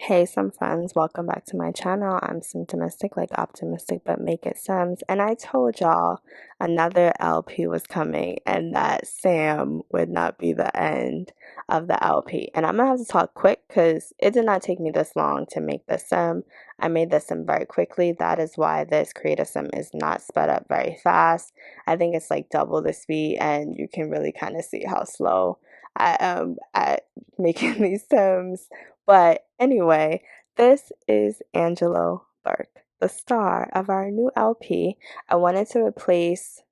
Hey, some friends, welcome back to my channel. I'm Symptomistic, like optimistic, but make it Sims. And I told y'all another LP was coming and that Sam would not be the end of the LP. And I'm gonna have to talk quick because it did not take me this long to make this Sim. I made this Sim very quickly. That is why this creator Sim is not sped up very fast. I think it's like double the speed, and you can really kind of see how slow I am at making these Sims. But anyway, this is Angelo Burke, the star of our new LP. I wanted to replace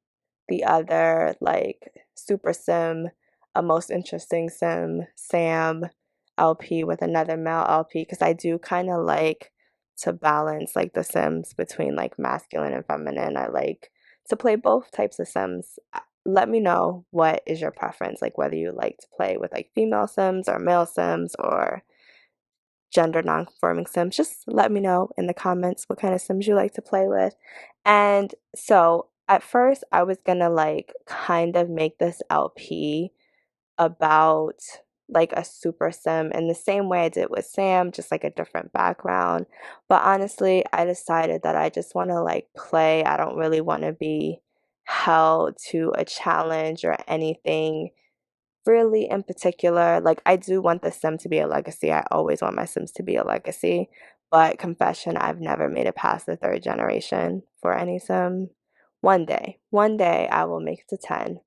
the other, like, Super Sim, a Most Interesting Sim, Sam LP with another male LP because I do kind of like to balance, like, the Sims between, like, masculine and feminine. I like to play both types of Sims. Let me know what is your preference, like, whether you like to play with, like, female Sims or male Sims or gender non-conforming Sims. Just let me know in the comments what kind of Sims you like to play with. And so at first I was gonna like kind of make this LP about like a super sim in the same way I did with Sam, just like a different background. But honestly, I decided that I just want to like play. I don't really want to be held to a challenge or anything really in particular. Like, I do want the sim to be a legacy. I always want my sims to be a legacy. But confession, I've never made it past the third generation for any sim. One day I will make it to 10.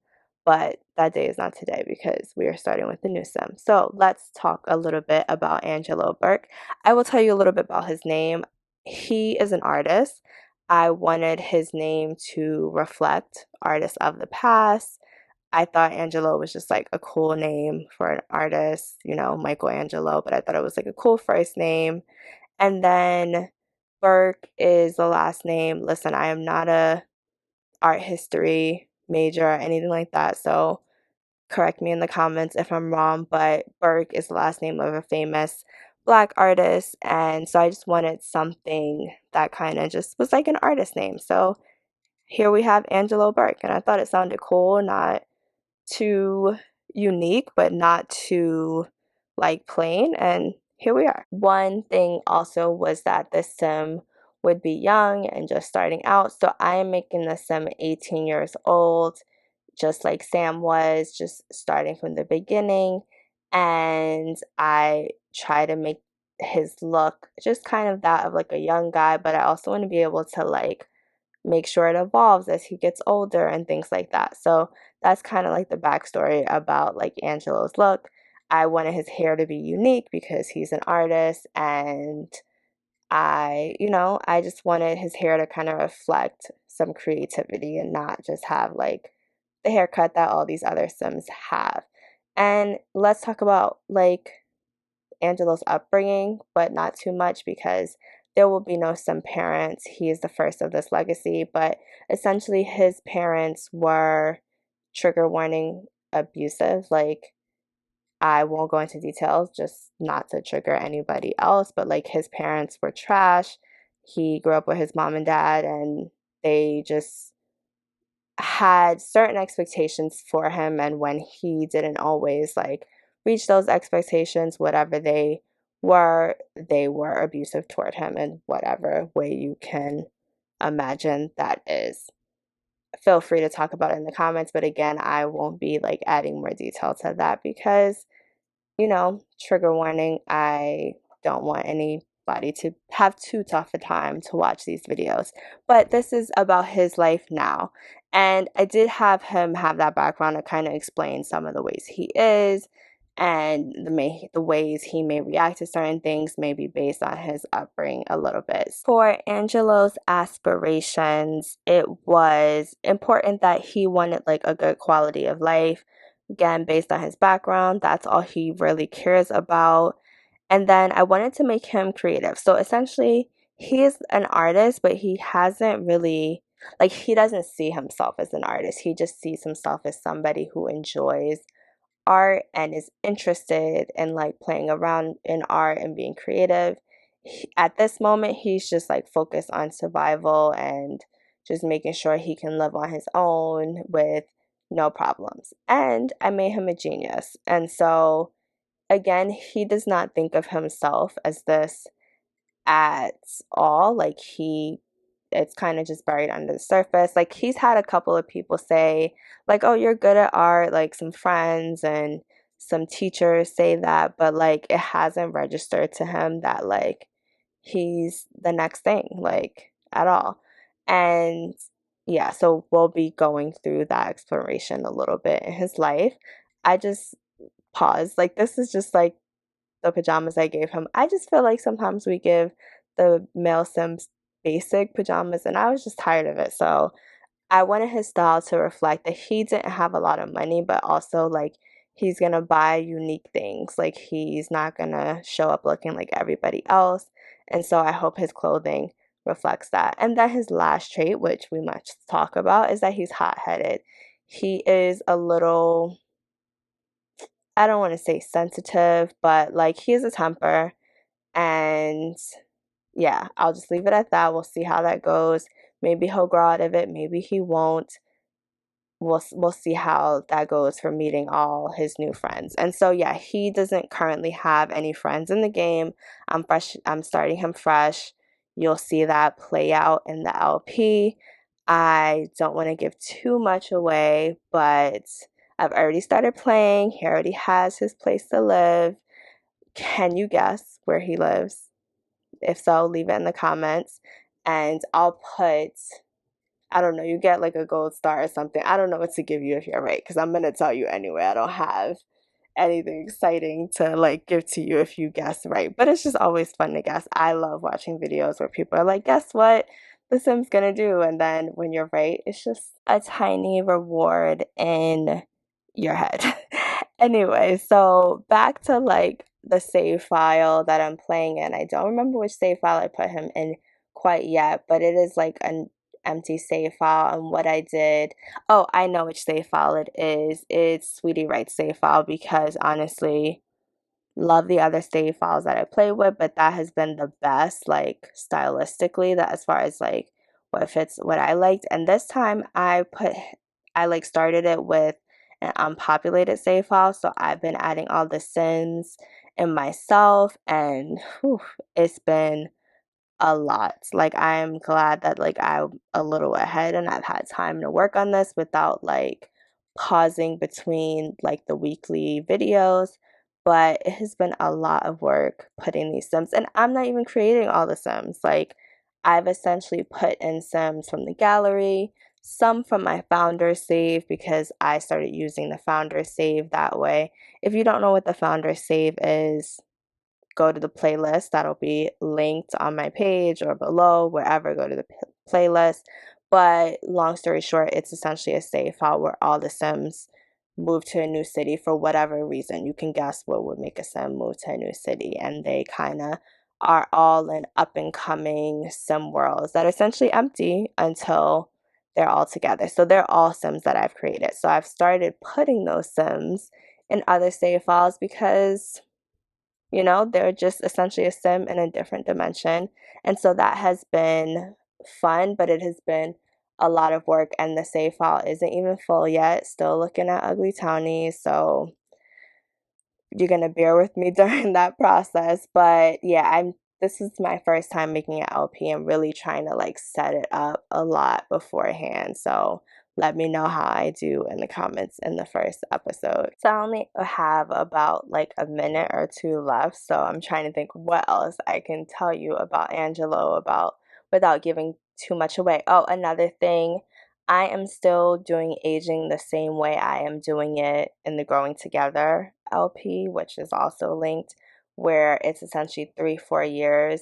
But that day is not today because we are starting with the new sim. So let's talk a little bit about Angelo Burke. I will tell you a little bit about his name. He is an artist. I wanted his name to reflect artists of the past. I thought Angelo was just like a cool name for an artist, you know, Michelangelo, but I thought it was like a cool first name. And then Burke is the last name. Listen, I am not a art history major or anything like that, so correct me in the comments if I'm wrong, but Burke is the last name of a famous black artist, and so I just wanted something that kind of just was like an artist name. So here we have Angelo Burke, and I thought it sounded cool, not too unique, but not too like plain. And here we are. One thing also was that the sim would be young and just starting out. So I am making the sim 18 years old, just like Sam was, just starting from the beginning. And I try to make his look just kind of that of like a young guy, but I also want to be able to like make sure it evolves as he gets older and things like that. So that's kind of like the backstory about like Angelo's look. I wanted his hair to be unique because he's an artist, and I just wanted his hair to kind of reflect some creativity and not just have like the haircut that all these other Sims have. And let's talk about like Angelo's upbringing, but not too much because there will be no son parents. He is the first of this legacy, but essentially his parents were trigger warning abusive. Like, I won't go into details just not to trigger anybody else, but like his parents were trash. He grew up with his mom and dad, and they just had certain expectations for him, and when he didn't always like reach those expectations, whatever they were abusive toward him in whatever way you can imagine that is. Feel free to talk about it in the comments, but again, I won't be like adding more detail to that because, trigger warning, I don't want anybody to have too tough a time to watch these videos. But this is about his life now. And I did have him have that background to kind of explain some of the ways he is, and the ways he may react to certain things may be based on his upbringing a little bit. For Angelo's aspirations, it was important that he wanted like a good quality of life. Again, based on his background, that's all he really cares about. And then I wanted to make him creative. So essentially, he is an artist, but he hasn't really, like, he doesn't see himself as an artist. He just sees himself as somebody who enjoys art and is interested in like playing around in art and being creative. At this moment, he's just like focused on survival and just making sure he can live on his own with no problems. And I made him a genius. And so again, he does not think of himself as this at all. Like it's kind of just buried under the surface. Like he's had a couple of people say, like, oh, you're good at art, like some friends and some teachers say that, but like it hasn't registered to him that like he's the next thing, like at all. And yeah, so we'll be going through that exploration a little bit in his life. I just paused. Like this is just like the pajamas I gave him. I just feel like sometimes we give the male Sims basic pajamas, and I was just tired of it. So I wanted his style to reflect that he didn't have a lot of money, but also like he's gonna buy unique things. Like he's not gonna show up looking like everybody else. And so I hope his clothing reflects that. And then his last trait, which we must talk about, is that he's hot headed. He is a little, I don't want to say sensitive, but like he has a temper. And yeah, I'll just leave it at that. We'll see how that goes. Maybe he'll grow out of it, maybe he won't. We'll see how that goes for meeting all his new friends. And so yeah, he doesn't currently have any friends in the game. I'm starting him fresh. You'll see that play out in the LP. I don't want to give too much away, but I've already started playing. He already has his place to live. Can you guess where he lives? If so, leave it in the comments and I'll put, I don't know, you get like a gold star or something. I don't know what to give you if you're right, because I'm going to tell you anyway. I don't have anything exciting to like give to you if you guess right. But it's just always fun to guess. I love watching videos where people are like, guess what the Sim's gonna do? And then when you're right, it's just a tiny reward in your head. Anyway, so back to like the save file that I'm playing in. I don't remember which save file I put him in quite yet, but it is like an empty save file. And what I did, oh, I know which save file it is. It's Sweetie Wright's save file, because honestly, love the other save files that I play with, but that has been the best, like stylistically, that as far as like what fits what I liked. And this time I like started it with an unpopulated save file, so I've been adding all the Sims and myself, and whew, it's been a lot. Like I'm glad that like I'm a little ahead and I've had time to work on this without like pausing between like the weekly videos. But it has been a lot of work putting these Sims, and I'm not even creating all the Sims. Like I've essentially put in Sims from the gallery, some from my founder save, because I started using the founder save that way. If you don't know what the founder save is, go to the playlist that'll be linked on my page or below, wherever. Go to the playlist. But long story short, it's essentially a save file where all the Sims move to a new city for whatever reason. You can guess what would make a Sim move to a new city, and they kind of are all in up and coming Sim worlds that are essentially empty until they're all together. So they're all Sims that I've created. So I've started putting those Sims in other save files because they're just essentially a sim in a different dimension. And so that has been fun, but it has been a lot of work, and the save file isn't even full yet. Still looking at ugly townies, so you're gonna bear with me during that process. But yeah, this is my first time making an LP and really trying to like set it up a lot beforehand. So let me know how I do in the comments in the first episode. So I only have about like a minute or two left, so I'm trying to think what else I can tell you about Angelo about without giving too much away. Oh, another thing, I am still doing aging the same way I am doing it in the Growing Together LP, which is also linked, where it's essentially 3-4 years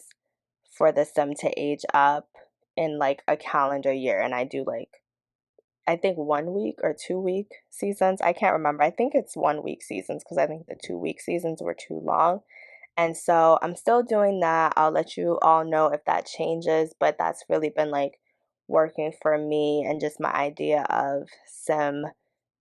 for the sim to age up in like a calendar year. And I do like, I think 1 week or 2 week seasons. I can't remember. I think it's 1 week seasons, because I think the 2 week seasons were too long. And so I'm still doing that. I'll let you all know if that changes, but that's really been like working for me, and just my idea of sim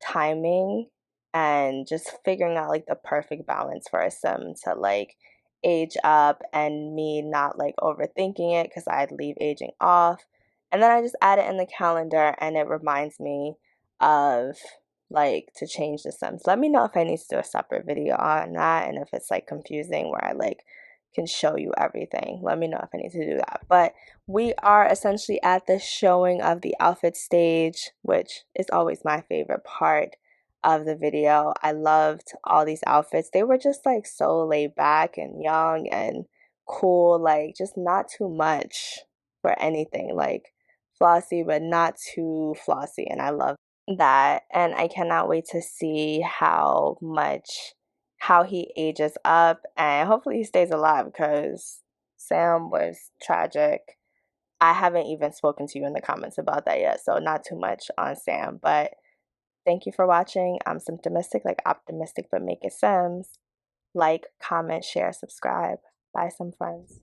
timing and just figuring out like the perfect balance for a sim to like age up and me not like overthinking it, because I'd leave aging off. And then I just add it in the calendar and it reminds me of like to change the Sims. Let me know if I need to do a separate video on that and if it's like confusing where I like can show you everything. Let me know if I need to do that. But we are essentially at the showing of the outfit stage, which is always my favorite part of the video. I loved all these outfits. They were just like so laid back and young and cool, like just not too much for anything. Like flossy, but not too flossy. And I love that. And I cannot wait to see how he ages up and hopefully he stays alive because Sam was tragic. I haven't even spoken to you in the comments about that yet, so not too much on Sam. But thank you for watching. I'm Symptomistic, like optimistic, but make it Sims. Like, comment, share, subscribe. Bye, some friends.